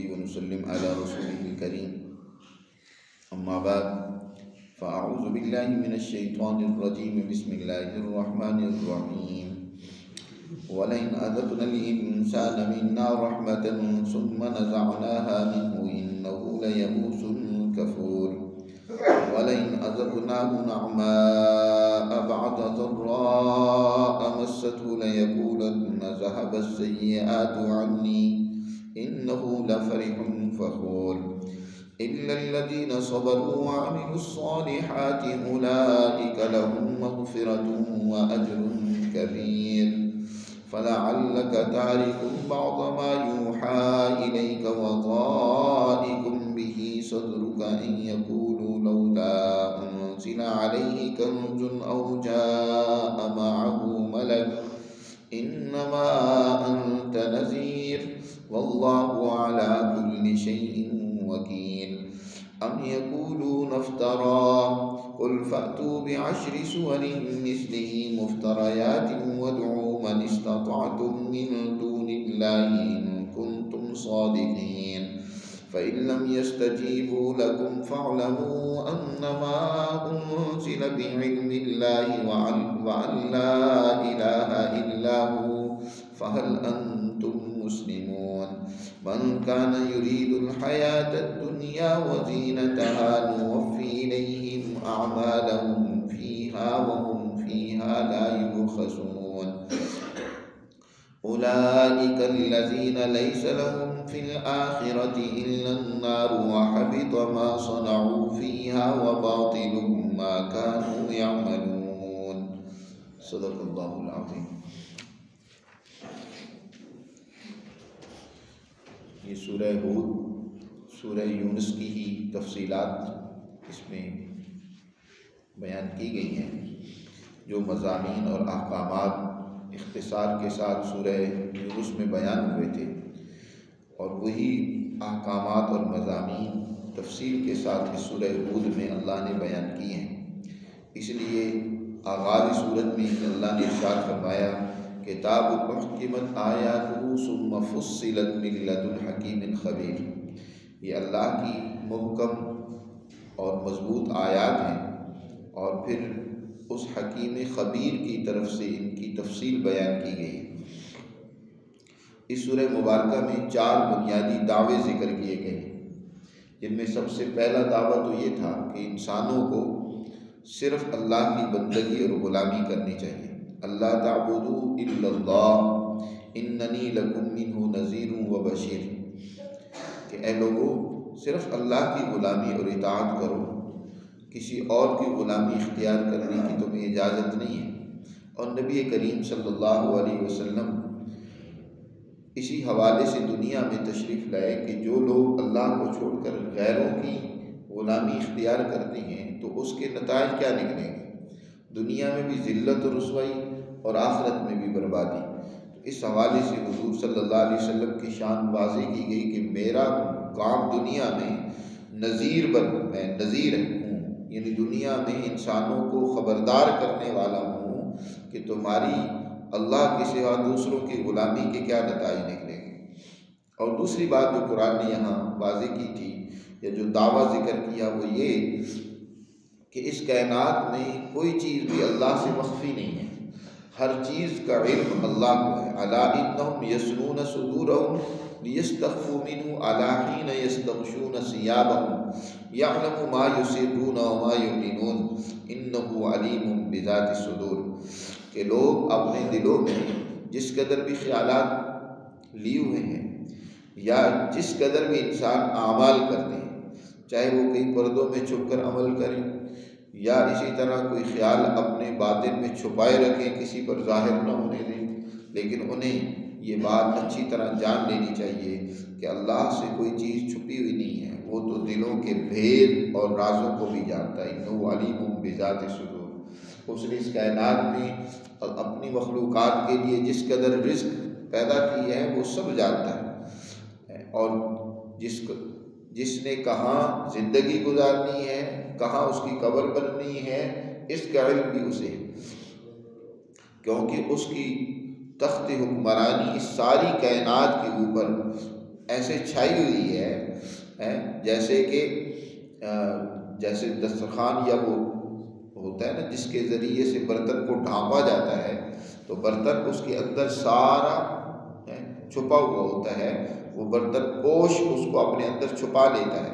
ونصلي ونسلم على رسوله الكريم. أما بعد فأعوذ بالله من الشيطان الرجيم. بسم الله الرحمن الرحيم. ولئن أذقنا الإنسان منا رحمة ثم نزعناها منه إنه ليئوس كفور. ولئن أذقناه نعماء بعد ضراء مسته ليقولن ذهب السيئات عني إنه لفرح فخور. إلا الذين صبروا وعملوا الصالحات أولئك لهم مغفرة وأجر كبير. فلعلك تارك بعض ما يوحى إليك وضائق به صدرك أن يقولوا لولا أنزل عليه كنز أو جاء معه ملك إنما أنت نذير والله على كل شيء وكيل. أم يقولون افترى قل فأتوا بعشر سور مثله مفتريات وادعوا من استطعتم من دون الله إن كنتم صادقين. فإن لم يستجيبوا لكم فاعلموا أنما أنزل بعلم الله وأن لا إله إلا هو فهل أنتم مسلمون. من كان يريد الحياة الدنيا وزينتها نوفي إليهم أعمالهم فيها وهم فيها لا يبخسون. أولئك الذين ليس لهم في الآخرة إلا النار وحبط ما صنعوا فيها وباطل ما كانوا يعملون. صدق الله العظيم. یہ سورہ ہود سورہ یونس کی ہی تفصیلات اس میں بیان کی گئی ہیں. جو مضامین اور احکامات اختصار کے ساتھ سورہ یونس میں بیان ہوئے تھے اور وہی احکامات اور مضامین تفصیل کے ساتھ اس سورہ ہود میں اللہ نے بیان کی ہیں. اس لیے آغاز صورت میں اللہ نے ارشاد فرمایا کتاب محکمت آیاتہ ثم فصلت من لدن حکیم خبیر. یہ اللہ کی محکم اور مضبوط آیات ہیں اور پھر اس حکیم خبیر کی طرف سے ان کی تفصیل بیان کی گئی ہے. اس سورہ مبارکہ میں 4 بنیادی دعوے ذکر کیے گئے ہیں، جن میں سب سے پہلا دعویٰ تو یہ تھا کہ انسانوں کو صرف اللہ کی بندگی اور غلامی کرنی چاہیے. اللہ تعبدوا الا اللہ اننی لکم منہ نذیر و بشیر، کہ اے لوگو صرف اللہ کی غلامی اور اطاعت کرو، کسی اور کی غلامی اختیار کرنے کی تمہیں اجازت نہیں ہے. اور نبی کریم صلی اللہ علیہ وسلم اسی حوالے سے دنیا میں تشریف لائے کہ جو لوگ اللہ کو چھوڑ کر غیروں کی غلامی اختیار کرتے ہیں تو اس کے نتائج کیا نکلیں گے. دنیا میں بھی ذلت و رسوائی اور آخرت میں بھی بربادی. تو اس حوالے سے حضور صلی اللہ علیہ وسلم کی شان واضح کی گئی کہ میرا کام دنیا میں نذیر میں نذیر ہوں، یعنی دنیا میں انسانوں کو خبردار کرنے والا ہوں کہ تمہاری اللہ کے سوا دوسروں کی غلامی کے کیا نتائج نکلیں گے. اور دوسری بات جو قرآن نے یہاں واضح کی تھی یا جو دعویٰ ذکر کیا وہ یہ کہ اس کائنات میں کوئی چیز بھی اللہ سے مخفی نہیں ہے. ہر چیز کا علم اللہ کو ہے. الا انہم یسنون صدورہم لیستخفوا منہ الا حین یستغشون ثیابہم یعلم ما یسرون وما یعلنون انہ علیم بذات الصدور. کہ لوگ اپنے دلوں میں جس قدر بھی خیالات لیے ہوئے ہیں یا جس قدر بھی انسان اعمال کرتے ہیں، چاہے وہ کئی پردوں میں چھپ کر عمل کریں یا اسی طرح کوئی خیال اپنے باطن میں چھپائے رکھیں، کسی پر ظاہر نہ ہونے دیں، لیکن انہیں یہ بات اچھی طرح جان لینی چاہیے کہ اللہ سے کوئی چیز چھپی ہوئی نہیں ہے. وہ تو دلوں کے بھید اور رازوں کو بھی جانتا ہے. انہ علیم بذات الصدور. اس نے اس کائنات میں اپنی مخلوقات کے لیے جس قدر رزق پیدا کی ہے وہ سب جانتا ہے، اور جس نے کہاں زندگی گزارنی ہے، کہاں اس کی قبر بننی ہے، اس کا علم بھی اسے ہے، کیونکہ اس کی تخت حکمرانی اس ساری کائنات کے اوپر ایسے چھائی ہوئی ہے جیسے کہ جیسے دسترخوان یا وہ ہوتا ہے نا جس کے ذریعے سے برتن کو ڈھانپا جاتا ہے، تو برتن اس کے اندر سارا چھپا ہوا ہوتا ہے، وہ برتن پوش اس کو اپنے اندر چھپا لیتا ہے۔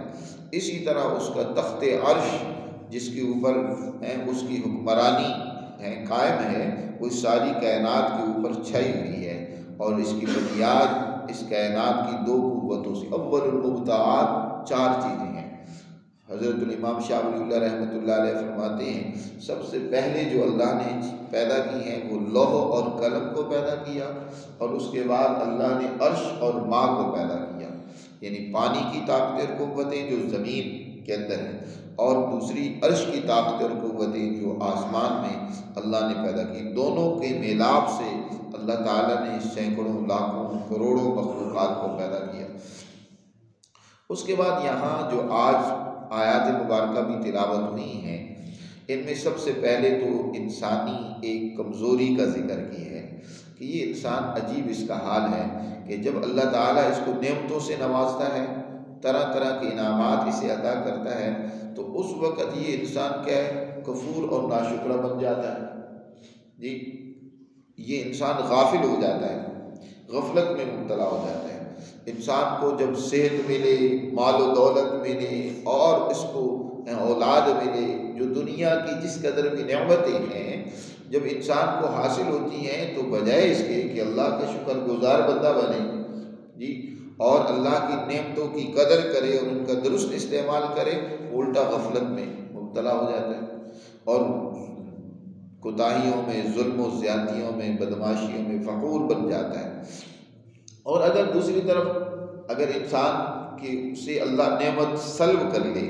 اسی طرح اس کا تخت عرش جس کے اوپر اس کی حکمرانی قائم ہے، وہ ساری کائنات کے اوپر چھائی ہوئی ہے، اور اس کی بنیاد اس کائنات کی دو قوتوں سے، اول المبتعات 4 چیزیں ہیں۔ حضرت الامام شاہ ولی اللہ رحمۃ اللہ علیہ فرماتے ہیں سب سے پہلے جو اللہ نے پیدا کی ہیں وہ لوح اور قلم کو پیدا کیا، اور اس کے بعد اللہ نے عرش اور ماء کو پیدا کیا، یعنی پانی کی طاقتیں اور قوتیں جو زمین کے اندر ہیں، اور دوسری عرش کی طاقتیں اور قوتیں جو آسمان میں اللہ نے پیدا کی۔ دونوں کے میلاب سے اللہ تعالیٰ نے سینکڑوں لاکھوں کروڑوں مخلوقات کو پیدا کیا۔ اس کے بعد یہاں جو آج آیات مبارکہ بھی تلاوت ہوئی ہیں، ان میں سب سے پہلے تو انسانی ایک کمزوری کا ذکر کی ہے کہ یہ انسان عجیب اس کا حال ہے کہ جب اللہ تعالیٰ اس کو نعمتوں سے نوازتا ہے، طرح طرح کے انعامات اسے عطا کرتا ہے، تو اس وقت یہ انسان کیا ہے، کفور اور ناشکرہ بن جاتا ہے جی۔ یہ انسان غافل ہو جاتا ہے، غفلت میں مبتلا ہو جاتا ہے۔ انسان کو جب صحت ملے، مال و دولت ملے، اور اس کو اولاد ملے، جو دنیا کی جس قدر بھی نعمتیں ہیں جب انسان کو حاصل ہوتی ہیں، تو بجائے اس کے کہ اللہ کا شکر گزار بندہ بنے جی اور اللہ کی نعمتوں کی قدر کرے اور ان کا درست استعمال کرے، الٹا غفلت میں مبتلا ہو جاتا ہے اور کوتاہیوں میں، ظلم و زیادتیوں میں، بدماشیوں میں فخور بن جاتا ہے۔ اور اگر دوسری طرف اگر انسان کی سے اللہ نعمت سلب کر لے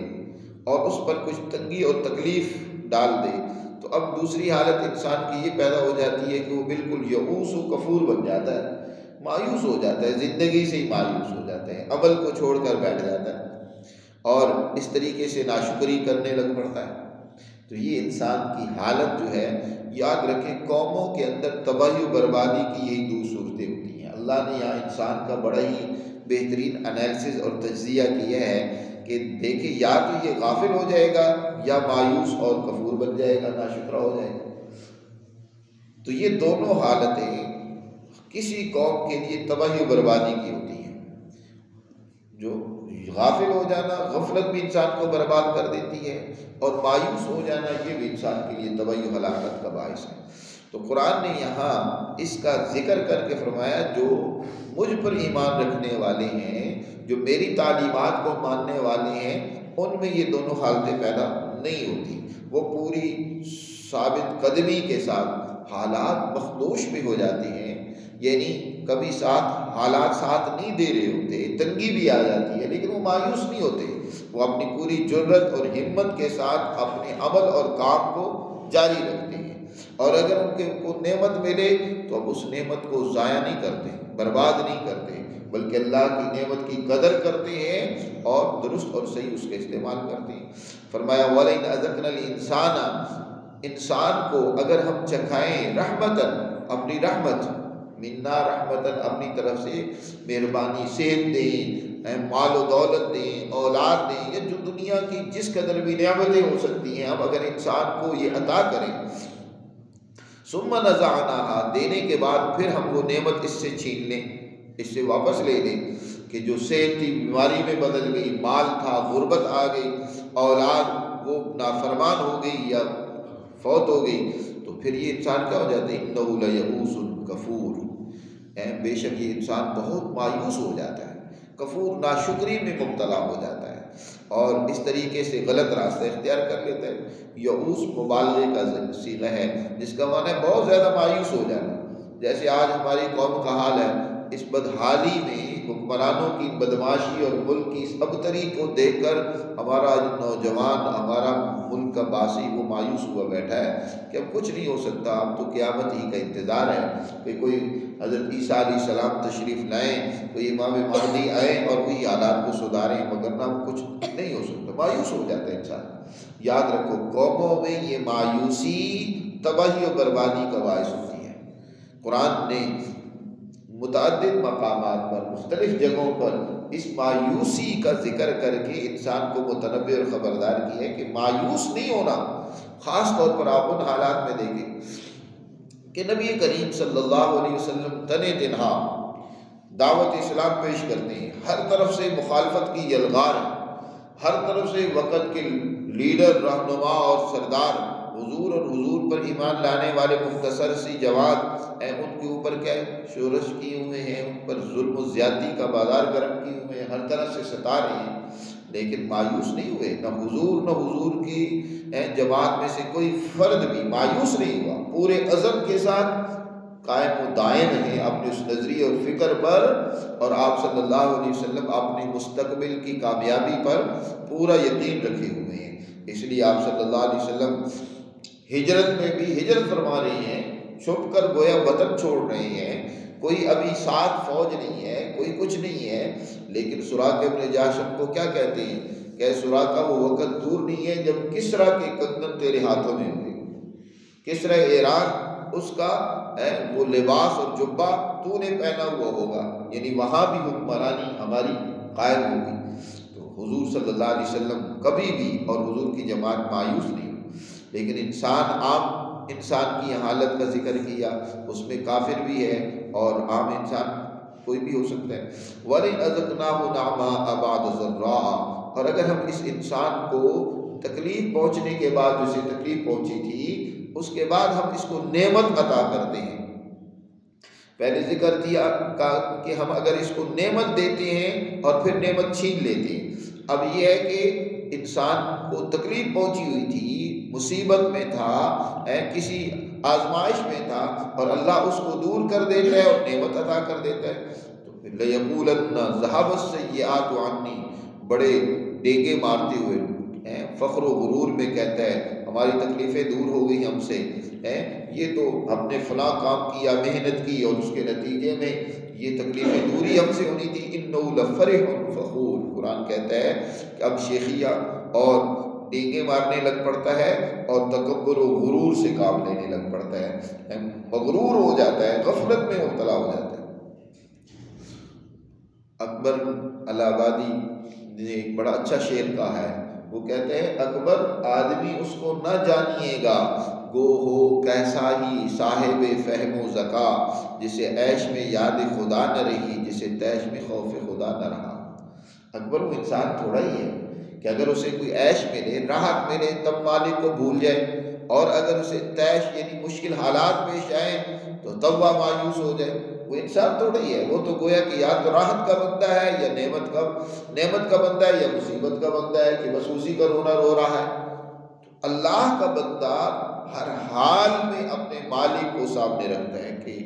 اور اس پر کچھ تنگی اور تکلیف ڈال دے، تو اب دوسری حالت انسان کی یہ پیدا ہو جاتی ہے کہ وہ بالکل یئوس و کفور بن جاتا ہے، مایوس ہو جاتا ہے، زندگی سے ہی مایوس ہو جاتا ہے، عمل کو چھوڑ کر بیٹھ جاتا ہے اور اس طریقے سے ناشکری کرنے لگ پڑتا ہے۔ تو یہ انسان کی حالت جو ہے، یاد رکھیں قوموں کے اندر تباہی و بربادی کی یہی 2 صورتیں ہوتی ہیں۔ اللہ نے یہاں انسان کا بڑا ہی بہترین انالیسس اور تجزیہ کیا ہے کہ دیکھیں یا تو یہ غافل ہو جائے گا یا مایوس اور کفور بن جائے گا، ناشکرہ ہو جائے گا۔ تو یہ دونوں حالتیں کسی قوم کے لیے تباہی و بربادی کی ہوتی ہیں۔ جو غافل ہو جانا، غفلت بھی انسان کو برباد کر دیتی ہے، اور مایوس ہو جانا یہ بھی انسان کے لیے تباہی و ہلاکت کا باعث ہے۔ تو قرآن نے یہاں اس کا ذکر کر کے فرمایا جو مجھ پر ایمان رکھنے والے ہیں، جو میری تعلیمات کو ماننے والے ہیں، ان میں یہ دونوں حالتیں پیدا نہیں ہوتی۔ وہ پوری ثابت قدمی کے ساتھ حالات مخدوش بھی ہو جاتے ہیں، یعنی کبھی حالات ساتھ نہیں دے رہے ہوتے، تنگی بھی آ جاتی ہے، لیکن وہ مایوس نہیں ہوتے، وہ اپنی پوری جرأت اور ہمت کے ساتھ اپنے عمل اور کام کو جاری رکھتے ہیں، اور اگر ان کو نعمت ملے تو اب اس نعمت کو ضائع نہیں کرتے، برباد نہیں کرتے، بلکہ اللہ کی نعمت کی قدر کرتے ہیں اور درست اور صحیح اس کا استعمال کرتے ہیں۔ فرمایا وَلَئِنْ أَذَقْنَا الْإِنسَانَ، انسان کو اگر ہم چکھائیں رحمتاً، اپنی رحمت، منا رحمتاً، اپنی طرف سے مہربانی، صحت دیں، مال و دولت دیں، اولاد دیں، یا جو دنیا کی جس قدر بھی نعمتیں ہو سکتی ہیں، ہم اگر انسان کو یہ عطا کریں، ثم نزعناها، دینے کے بعد پھر ہم وہ نعمت اس سے چھین لیں، اس سے واپس لے لیں، کہ جو صحت تھی بیماری میں بدل گئی، مال تھا غربت آ گئی، اولاد وہ نافرمان ہو گئی یا فوت ہو گئی، تو پھر یہ انسان کیا ہو جاتا ہے، انہ لیئوس کفور، بے شک یہ انسان بہت مایوس ہو جاتا ہے، کفور ناشکری میں مبتلا ہو جاتا ہے اور اس طریقے سے غلط راستہ اختیار کر لیتا ہے۔ یئوس مبالغے کا صیغہ ہے جس کا معنی ہے بہت زیادہ مایوس ہو جانا، جیسے آج ہماری قوم کا حال ہے۔ اس بدحالی میں حکمرانوں کی بدماشی اور ملک کی اس ابتری کو دیکھ کر ہمارا نوجوان، ہمارا ملک کا باسی وہ مایوس ہوا بیٹھا ہے کہ اب کچھ نہیں ہو سکتا، اب تو قیامت ہی کا انتظار ہے کہ کوئی حضرت عیسیٰ علیہ السلام تشریف لائیں، کوئی امام مہدی آئیں اور وہی حالات کو سدھاریں، مگر نہ کچھ نہیں ہو سکتا، مایوس ہو جاتا ہے انسان۔ یاد رکھو قوموں میں یہ مایوسی تباہی و بربادی کا باعث ہوتی ہے۔ قرآن نے متعدد مقامات پر مختلف جگہوں پر اس مایوسی کا ذکر کر کے انسان کو متنبہ اور خبردار کی ہے کہ مایوس نہیں ہونا۔ خاص طور پر آپ ان حالات میں دیکھیں کہ نبی کریم صلی اللہ علیہ وسلم تنے تنہا دعوت اسلام پیش کرتے ہیں، ہر طرف سے مخالفت کی یلغار ہے، ہر طرف سے وقت کے لیڈر، رہنما اور سردار حضور اور حضور پر ایمان لانے والے مختصر سی جماعت ہیں، ان کے اوپر کیا ہے شورش کیے ہوئے ہیں، ان پر ظلم و زیادتی کا بازار گرم کیے ہوئے ہیں، ہر طرح سے ستا رہے ہیں، لیکن مایوس نہیں ہوئے۔ نہ حضور کی جماعت میں سے کوئی فرد بھی مایوس نہیں ہوا، پورے عزم کے ساتھ قائم و دائم ہیں اپنے اس نظریے اور فکر پر، اور آپ صلی اللہ علیہ وسلم اپنے مستقبل کی کامیابی پر پورا یقین رکھے ہوئے ہیں۔ اس لیے آپ صلی اللہ علیہ وسلم ہجرت میں بھی ہجرت فرما رہے ہیں، چھپ کر گویا وطن چھوڑ رہے ہیں، کوئی ابھی ساتھ فوج نہیں ہے، کوئی کچھ نہیں ہے، لیکن سراقہ ابن جاشم کو کیا کہتے ہیں کہ سراقہ وہ وقت دور نہیں ہے جب کسریٰ کے کنگن تیرے ہاتھوں میں ہوں گے، کسریٰ ایران اس کا وہ لباس اور جبہ تو نے پہنا ہوا ہوگا، یعنی وہاں بھی حکمرانی ہماری قائم ہوگی۔ تو حضور صلی اللہ علیہ وسلم کبھی بھی اور حضور کی جماعت مایوس نہیں، لیکن عام انسان کی حالت کا ذکر کیا، اس میں کافر بھی ہے اور عام انسان کوئی بھی ہو سکتا ہے۔ وَلِنْ أَذَقْنَاهُ نَعْمَاءَ بَعْدَ ضَرَّاءَ، اور اگر ہم اس انسان کو تکلیف پہنچنے کے بعد، جسے تکلیف پہنچی تھی اس کے بعد ہم اس کو نعمت عطا کرتے ہیں۔ پہلے ذکر کیا کہ ہم اگر اس کو نعمت دیتے ہیں اور پھر نعمت چھین لیتے ہیں، اب یہ ہے کہ انسان کو تکلیف پہنچی ہوئی تھی، مصیبت میں تھا، کسی آزمائش میں تھا، اور اللہ اس کو دور کر دیتا ہے اور نعمت عطا کر دیتا ہے۔ تو پھر لَيَقُولَنَّ ذَهَبَ السَّيِّئَاتُ عَنِّي، بڑے ڈیگے مارتے ہوئے فخر و غرور میں کہتا ہے ہماری تکلیفیں دور ہو گئی ہم سے، یہ تو ہم نے فلاں کام کیا، محنت کی، اور اس کے نتیجے میں یہ تکلیفیں دوری ہم سے ہونی تھی۔ إِنَّهُ لَفَرِحٌ فَخُورٌ، قرآن کہتا ہے کہ اب شیخیہ اور ڈینگے مارنے لگ پڑتا ہے اور تکبر و غرور سے کام لینے لگ پڑتا ہے، مغرور ہو جاتا ہے، غفلت میں مبتلا ہو جاتا ہے۔ اکبر الہ آبادی نے ایک بڑا اچھا شعر کہا ہے، وہ کہتے ہیں اکبر آدمی اس کو نہ جانیے گا، گو ہو کیسا ہی صاحب فہم و ذکا، جسے عیش میں یاد خدا نہ رہی، جسے تیش میں خوف خدا نہ رہا۔ اکبر وہ انسان تھوڑا ہی ہے کہ اگر اسے کوئی عیش ملے، راحت ملے، تب مالک کو بھول جائے، اور اگر اسے تیش یعنی مشکل حالات پیش آئیں تو تب وہ مایوس ہو جائے۔ وہ انسان تھوڑا ہی ہے، وہ تو گویا کہ یا تو راحت کا بندہ ہے یا نعمت کا بندہ ہے یا مصیبت کا بندہ ہے کہ بس اسی کا رونا رو رہا ہے۔ تو اللہ کا بندہ ہر حال میں اپنے مالک کو سامنے رکھتا ہے کہ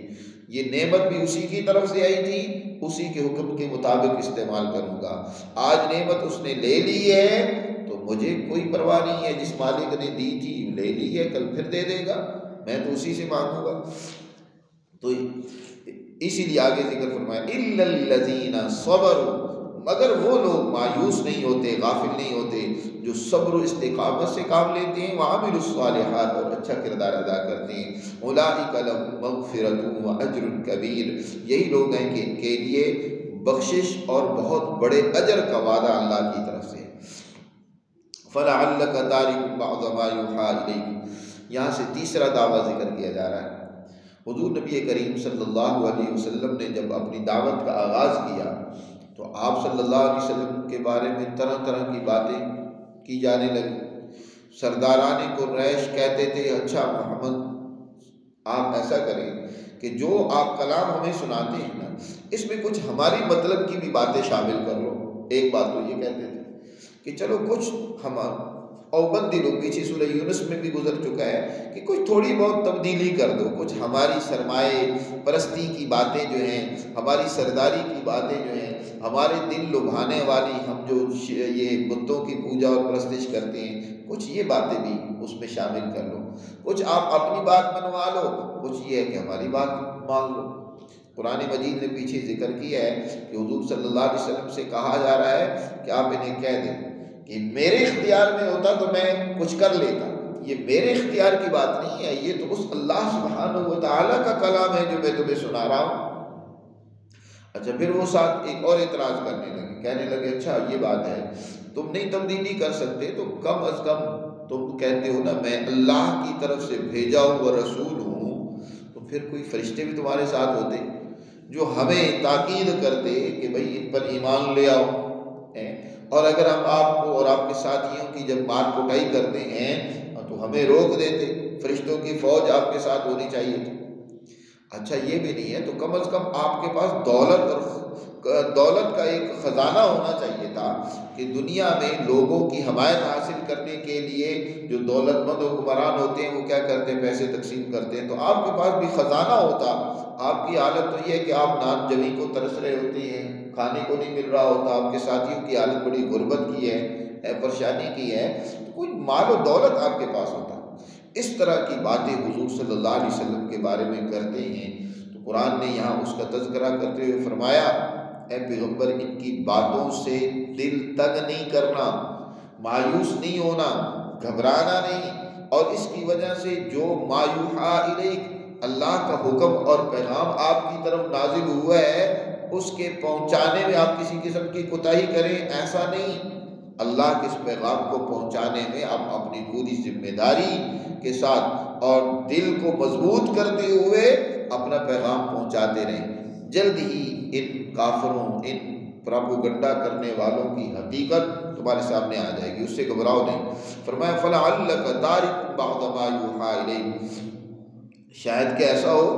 یہ نعمت بھی اسی کی طرف سے آئی تھی، اسی کے حکم کے مطابق استعمال کروں گا۔ آج نعمت اس نے لے لی ہے تو مجھے کوئی پرواہ نہیں ہے، جس مالک نے دی تھی لے لی ہے، کل پھر دے دے گا، میں تو اسی سے مانگوں گا۔ تو اسی لیے آگے ذکر فرمایا إِلَّا الَّذِينَ صَبَرُوا، مگر وہ لوگ مایوس نہیں ہوتے، غافل نہیں ہوتے جو صبر و استقامت سے کام لیتے ہیں، وَعَمِلُوا الصَّالِحَاتِ، اور اچھا کردار ادا کرتے ہیں، أُولَٰئِكَ لَهُم مَّغْفِرَةٌ وَأَجْرٌ كَبِيرٌ، یہی لوگ ہیں کہ ان کے لیے بخشش اور بہت بڑے اجر کا وعدہ اللہ کی طرف سے۔ فَلَعَلَّكَ تَارِكٌ بَعْضَ مَا يُوحَىٰ إِلَيْكَ، یہاں سے تیسرا دعویٰ ذکر کیا جا رہا ہے۔ حضور نبی کریم صلی اللہ علیہ وسلم نے جب اپنی دعوت کا آغاز کیا تو آپ صلی اللہ علیہ وسلم کے بارے میں طرح طرح کی باتیں کی جانے لگی۔ سرداران قریش کہتے تھے اچھا محمد آپ ایسا کریں کہ جو آپ کلام ہمیں سناتے ہیں نا، اس میں کچھ ہماری مطلب کی بھی باتیں شامل کر لو۔ ایک بات تو یہ کہتے تھے کہ چلو کچھ ہم اوبندی لوگ، پیچھے سورہ یونس میں بھی گزر چکا ہے کہ کچھ تھوڑی بہت تبدیلی کر دو، کچھ ہماری سرمایہ پرستی کی باتیں جو ہیں، ہماری سرداری کی باتیں جو ہیں، ہمارے دل لبھانے والی، ہم جو یہ بتوں کی پوجا اور پرستش کرتے ہیں، کچھ یہ باتیں بھی اس میں شامل کر لو، کچھ آپ اپنی بات منوا لو، کچھ یہ ہے کہ ہماری بات مان لو۔ قرآن مجید نے پیچھے ذکر کیا ہے کہ حضور صلی اللہ علیہ وسلم سے کہا جا رہا ہے کہ آپ انہیں کہہ دیں کہ میرے اختیار میں ہوتا تو میں کچھ کر لیتا، یہ میرے اختیار کی بات نہیں ہے، یہ تو اس اللہ سبحانہ و تعالیٰ کا کلام ہے جو میں تمہیں سنا رہا ہوں۔ اچھا پھر وہ ساتھ ایک اور اعتراض کرنے لگے، کہنے لگے اچھا یہ بات ہے، تم نہیں تبدیلی کر سکتے تو کم از کم تم کہتے ہو نا میں اللہ کی طرف سے بھیجا ہوا رسول ہوں، تو پھر کوئی فرشتے بھی تمہارے ساتھ ہوتے جو ہمیں تاکید کرتے کہ بھئی ان پر ایمان لے آؤ، اور اگر ہم آپ کو اور آپ کے ساتھیوں کی جب مار کٹائی کرتے ہیں تو ہمیں روک دیتے، فرشتوں کی فوج آپ کے ساتھ ہونی چاہیے تھی۔ اچھا یہ بھی نہیں ہے تو کم از کم آپ کے پاس دولت کا ایک خزانہ ہونا چاہیے تھا کہ دنیا میں لوگوں کی حمایت حاصل کرنے کے لیے جو دولت مند حکمران ہوتے ہیں وہ کیا کرتے ہیں، پیسے تقسیم کرتے ہیں، تو آپ کے پاس بھی خزانہ ہوتا۔ آپ کی حالت تو یہ ہے کہ آپ نان جوی کو ترس رہے ہوتے ہیں، کھانے کو نہیں مل رہا ہوتا، آپ کے ساتھیوں کی حالت بڑی غربت کی ہے، پریشانی کی ہے، تو کوئی مال و دولت آپ کے پاس ہوتا۔ اس طرح کی باتیں حضور صلی اللہ علیہ وسلم کے بارے میں کرتے ہیں، تو قرآن نے یہاں اس کا تذکرہ کرتے ہوئے فرمایا اے پیغمبر ان کی باتوں سے دل تنگ نہیں کرنا، مایوس نہیں ہونا، گھبرانا نہیں، اور اس کی وجہ سے جو ما یوحیٰ الیک اللہ کا حکم اور پیغام آپ کی طرف نازل ہوا ہے اس کے پہنچانے میں آپ کسی قسم کی کوتاہی کریں، ایسا نہیں۔ اللہ کے اس پیغام کو پہنچانے میں آپ اپنی پوری ذمہ داری کے ساتھ اور دل کو مضبوط کرتے ہوئے اپنا پیغام پہنچاتے رہیں، جلد ہی ان کافروں، ان پراپوگنڈا کرنے والوں کی حقیقت تمہارے سامنے آ جائے گی، اس سے گھبراؤ نہیں۔ فرمایا فَلَعَلَّكَ تَارِكٌ بَعْضَ مَا يُوحَىٰ إِلَيْكَ، شاید کہ ایسا ہو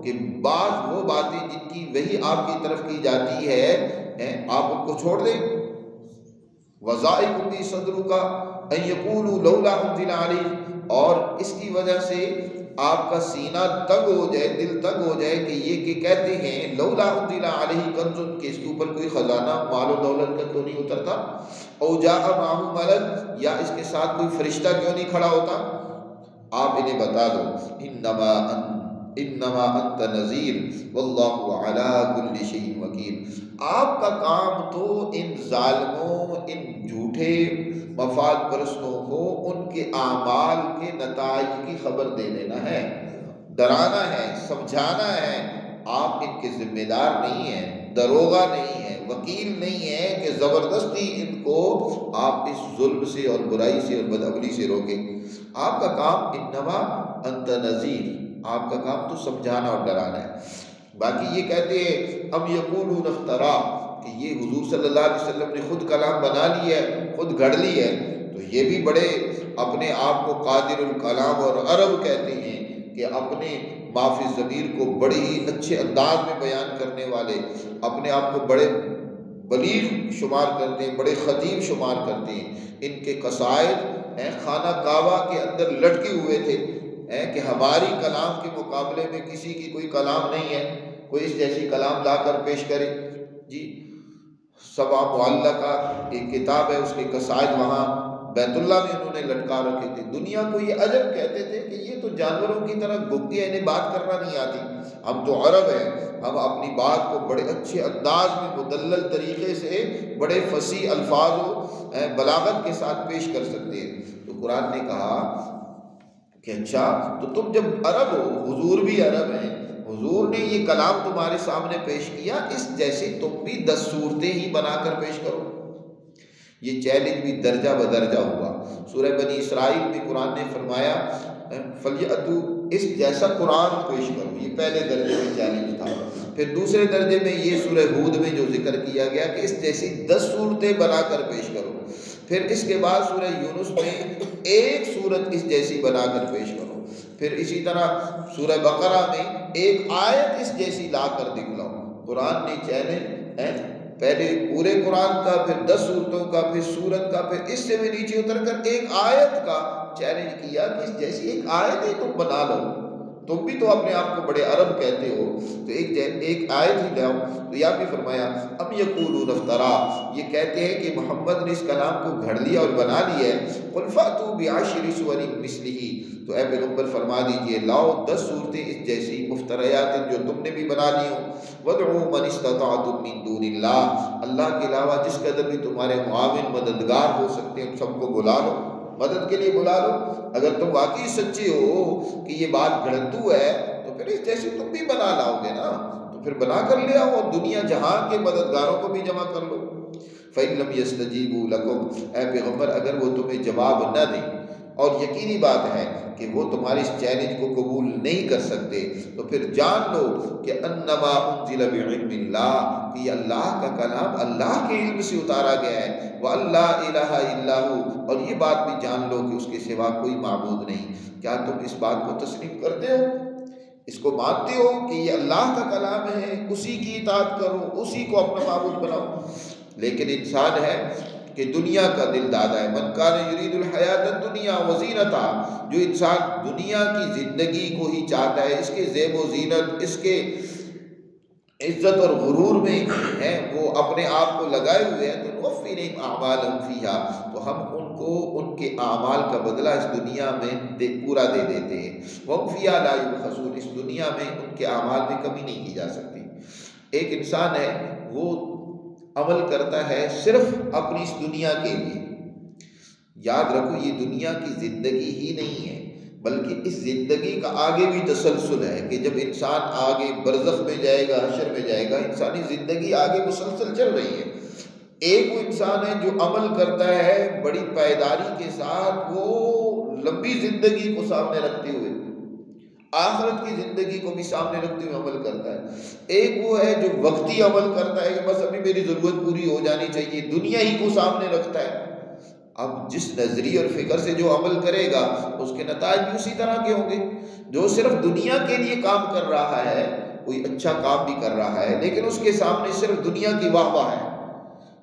کہ بعض وہ باتیں جن کی وحی آپ کی طرف کی جاتی ہے آپ ان کو چھوڑ دیں۔ وَضَائِقٌ بِهِ صَدْرُكَ أَن يَقُولُوا لَوْلَا أُنزِلَ عَلَيْهِ، اور اس کی وجہ سے آپ کا سینہ تنگ ہو جائے، دل تنگ ہو جائے کہ یہ کہ کہتے ہیں لولا انزل علیہ کنز، کہ اس کے اوپر کوئی خزانہ مال و دولت کا کیوں نہیں اترتا، او جاء معہ ملک، یا اس کے ساتھ کوئی فرشتہ کیوں نہیں کھڑا ہوتا۔ آپ انہیں بتا دو انما انت نذیر واللہ علی کل شیء وکیل، آپ کا کام تو ان ظالموں، ان جھوٹے مفاد پرستوں کو ان کے اعمال کے نتائج کی خبر دے دینا ہے، ڈرانا ہے، سمجھانا ہے۔ آپ ان کے ذمہ دار نہیں ہیں، دروغہ نہیں ہیں، وکیل نہیں ہیں کہ زبردستی ان کو آپ اس ظلم سے اور برائی سے اور بدعملی سے روکیں۔ آپ کا کام انما انت نذیر، آپ کا کام تو سمجھانا اور ڈرانا ہے۔ باقی یہ کہتے ہیں ام یقولون افترا، کہ یہ حضور صلی اللہ علیہ وسلم نے خود کلام بنا لی ہے، خود گھڑ لی ہے، تو یہ بھی بڑے اپنے آپ کو قادر الکلام اور عرب کہتے ہیں کہ اپنے معافی ضمیر کو بڑے ہی اچھے انداز میں بیان کرنے والے، اپنے آپ کو بڑے بلیغ شمار کرتے ہیں، بڑے خطیب شمار کرتے ہیں۔ ان کے قصائد خانہ کعبہ کے اندر لٹکے ہوئے تھے کہ ہماری کلام کے مقابلے میں کسی کی کوئی کلام نہیں ہے، کوئی اس جیسی کلام لا کر پیش کرے۔ جی سبع معلقہ ایک کتاب ہے، اس کے قصائد وہاں بیت اللہ میں انہوں نے لٹکا رکھے تھے۔ دنیا کو یہ عجب کہتے تھے کہ یہ تو جانوروں کی طرح گنگے، انہیں بات کرنا نہیں آتی، ہم تو عرب ہیں، ہم اپنی بات کو بڑے اچھے انداز میں مدلل طریقے سے بڑے فصیح الفاظ و بلاغت کے ساتھ پیش کر سکتے ہیں۔ تو قرآن نے کہا کہ اچھا تو تم جب عرب ہو، حضور بھی عرب ہیں، حضور نے یہ کلام تمہارے سامنے پیش کیا، اس جیسے تم بھی 10 صورتیں ہی بنا کر پیش کرو۔ یہ چیلنج بھی درجہ بدرجہ ہوا۔ سورہ بنی اسرائیل میں قرآن نے فرمایا فَلْيَأْتُوا، اس جیسا قرآن پیش کرو، یہ پہلے درجے میں چیلنج تھا۔ پھر دوسرے درجے میں یہ سورہ ہود میں جو ذکر کیا گیا کہ اس جیسی 10 صورتیں بنا کر پیش کرو۔ پھر اس کے بعد سورہ یونس میں ایک صورت اس جیسی بنا کر پیش کرو۔ پھر اسی طرح سورہ بقرہ میں ایک آیت اس جیسی لا کر دکھلاؤ۔ قرآن نے چیلنج پہلے پورے قرآن کا، پھر 10 صورتوں کا، پھر سورت کا، پھر اس سے بھی نیچے اتر کر ایک آیت کا چیلنج کیا کہ اس جیسی ایک آیت ہی تم بنا لو، تم بھی تو اپنے آپ کو بڑے عرب کہتے ہو، تو ایک آیت ہی لاؤ۔ تو یہاں بھی فرمایا ام یقولون افترا، یہ کہتے ہیں کہ محمد نے اس کلام کو گھڑ لیا اور بنا لیا ہے۔ قل فأتوا بعشر سور مثلہ، تو اے پیغمبر فرما دیجئے لاؤ 10 صورتیں اس جیسی مفتریات جو تم نے بھی بنا لی ہوں۔ وَادْعُوا مَنِ اسْتَطَعْتُم مِّن دُونِ اللَّهِ، اللہ کے علاوہ جس قدر بھی تمہارے معاون مددگار ہو سکتے ہیں ان سب کو بلا لو، مدد کے لیے بلا لو۔ اگر تم واقعی سچے ہو کہ یہ بات گھڑنتو ہے تو پھر اس جیسی تم بھی بنا لاؤ گے نا۔ تو پھر بنا کر لے آؤ اور دنیا جہاں کے مددگاروں کو بھی جمع کر لو۔ فَإِن لَّمْ يَسْتَجِيبُوا لَكُمْ، اے پیغمبر اگر وہ تمہیں جواب نہ دیں، اور یقینی بات ہے کہ وہ تمہاری اس چیلنج کو قبول نہیں کر سکتے، تو پھر جان لو کہ انما انزل بعلم اللہ، کہ یہ اللہ کا کلام اللہ کے علم سے اتارا گیا ہے، وَأَلَّا إِلَٰهَ إِلَّا هُوَ، اور یہ بات بھی جان لو کہ اس کے سوا کوئی معبود نہیں۔ کیا تم اس بات کو تسلیم کرتے ہو؟ اس کو مانتے ہو کہ یہ اللہ کا کلام ہے، اسی کی اطاعت کرو، اسی کو اپنا معبود بناؤ؟ لیکن انسان ہے کہ دنیا کا دل دادا ہے۔ من کان یرید الحیات الدنیا وزینتہا، جو انسان دنیا کی زندگی کو ہی چاہتا ہے، اس کے زیب و زینت، اس کے عزت اور غرور میں ہے، وہ اپنے آپ کو لگائے ہوئے ہیں، تو نوفی الیہم اعمالہم فیہا، تو ہم ان کو ان کے اعمال کا بدلہ اس دنیا میں پورا دے دیتے ہیں۔ وہم فیہا لا یبخسون، اس دنیا میں ان کے اعمال میں کمی نہیں کی جا سکتی۔ ایک انسان ہے وہ عمل کرتا ہے صرف اپنی اس دنیا کے لیے، یاد رکھو یہ دنیا کی زندگی ہی نہیں ہے، بلکہ اس زندگی کا آگے بھی تسلسل ہے کہ جب انسان آگے برزخ میں جائے گا، حشر میں جائے گا، انسانی زندگی آگے مسلسل چل رہی ہے۔ ایک وہ انسان ہے جو عمل کرتا ہے بڑی پائیداری کے ساتھ، وہ لمبی زندگی کو سامنے رکھتے ہوئے، آخرت کی زندگی کو بھی سامنے رکھتے ہوئے عمل کرتا ہے۔ ایک وہ ہے جو وقتی عمل کرتا ہے کہ بس ابھی میری ضرورت پوری ہو جانی چاہیے، دنیا ہی کو سامنے رکھتا ہے۔ اب جس نظریے اور فکر سے جو عمل کرے گا اس کے نتائج بھی اسی طرح کے ہوں گے۔ جو صرف دنیا کے لیے کام کر رہا ہے، کوئی اچھا کام بھی کر رہا ہے لیکن اس کے سامنے صرف دنیا کی واہ واہ ہے،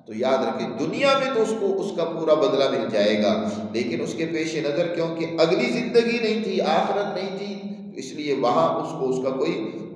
تو یاد رکھیں دنیا میں تو اس کو اس کا پورا بدلہ مل جائے گا، لیکن اس کے پیش نظر کیونکہ اگلی زندگی نہیں تھی، آخرت نہیں تھی، اس لیے وہاں اس کو اس کا کوئی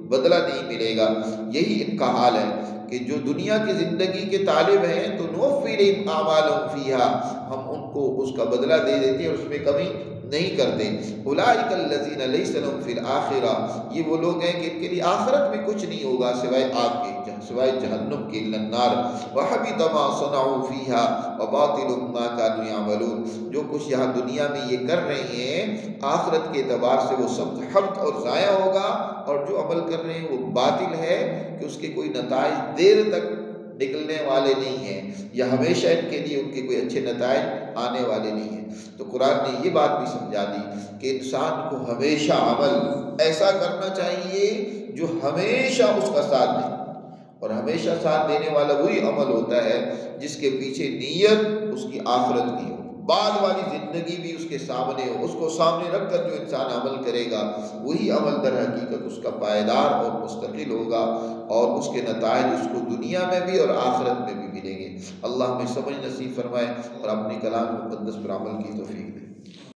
بدلہ نہیں ملے گا۔ یہی ان کا حال ہے کہ جو دنیا کی زندگی کے طالب ہیں تو نوفی الیہم اعمالہم فیہا، ہم ان کو اس کا بدلہ دے دیتے ہیں اور اس میں کمی نہیں کرتے۔ اولئک الذین لیس لہم فی الآخرہ، یہ وہ لوگ ہیں کہ ان کے لیے آخرت میں کچھ نہیں ہوگا سوائے آگ کے، سوائے جہنم کے، الا النار وحبط ما صنعوا فیہا وباطل ما کانوا یعملون، جو کچھ یہاں دنیا میں یہ کر رہے ہیں آخرت کے اعتبار سے وہ سب حبط اور ضائع ہوگا، اور جو عمل کر رہے ہیں وہ باطل ہے کہ اس کے کوئی نتائج دیر تک نکلنے والے نہیں ہیں، یا ہمیشہ ان کے لیے ان کے کوئی اچھے نتائج آنے والے نہیں ہیں۔ تو قرآن نے یہ بات بھی سمجھا دی کہ انسان کو ہمیشہ عمل ایسا کرنا چاہیے جو ہمیشہ اس کا ساتھ دے، اور ہمیشہ ساتھ دینے والا وہی عمل ہوتا ہے جس کے پیچھے نیت اس کی آخرت کی ہو، بعد والی زندگی بھی اس کے سامنے ہو، اس کو سامنے رکھ کر جو انسان عمل کرے گا وہی عمل در حقیقت اس کا پائیدار اور مستقل ہوگا، اور اس کے نتائج اس کو دنیا میں بھی اور آخرت میں بھی ملیں گے۔ اللہ ہمیں سمجھ نصیب فرمائے اور اپنے کلام مقدس پر عمل کی توفیق